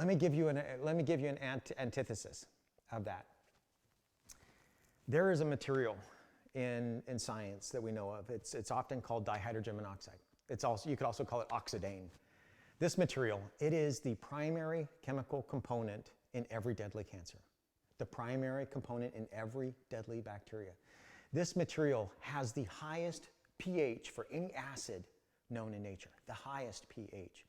Let me give you an antithesis of that. There is a material in science that we know of. It's often called dihydrogen monoxide. You could also call it oxidane. This material, it is the primary chemical component in every deadly cancer. The primary component in every deadly bacteria. This material has the highest pH for any acid known in nature, the highest pH.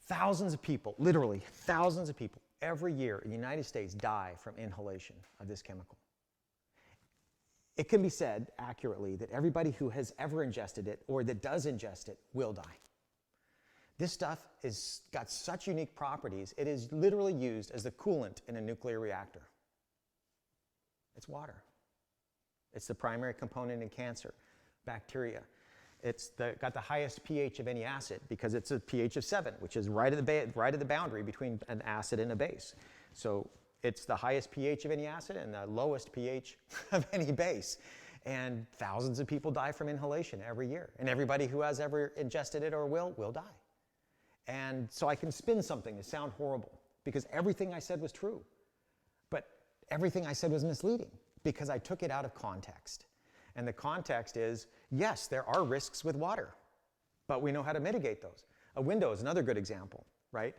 Thousands of people, literally thousands of people, every year in the United States die from inhalation of this chemical. It can be said accurately that everybody who has ever ingested it or that does ingest it will die. This stuff has got such unique properties, it is literally used as the coolant in a nuclear reactor. It's water. It's the primary component in cancer, bacteria. It's got the highest pH of any acid because it's a pH of 7, which is right at the boundary between an acid and a base. So it's the highest pH of any acid and the lowest pH of any base. And thousands of people die from inhalation every year. And everybody who has ever ingested it or will die. And so I can spin something to sound horrible because everything I said was true. But everything I said was misleading because I took it out of context. And the context is, yes, there are risks with water, but we know how to mitigate those. A window is another good example, right?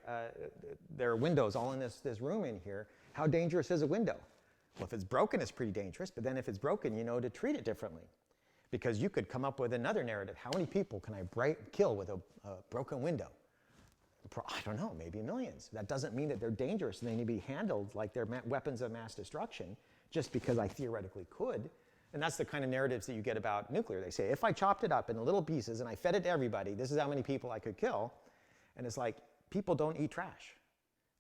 There are windows all in this room in here. How dangerous is a window? Well, if it's broken, it's pretty dangerous, but then if it's broken, you know to treat it differently. Because you could come up with another narrative. How many people can I kill with a broken window? I don't know, maybe millions. That doesn't mean that they're dangerous and they need to be handled like they're weapons of mass destruction, just because I theoretically could. And that's the kind of narratives that you get about nuclear. They say, if I chopped it up into little pieces and I fed it to everybody, this is how many people I could kill. And it's like, people don't eat trash.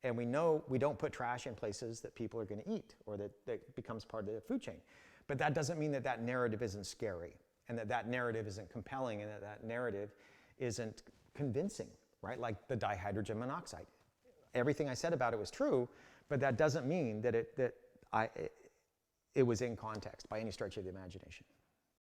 And we know we don't put trash in places that people are going to eat or that becomes part of the food chain. But that doesn't mean that that narrative isn't scary and that that narrative isn't compelling and that that narrative isn't convincing, right? Like the dihydrogen monoxide. Everything I said about it was true, but that doesn't mean that it was in context by any stretch of the imagination.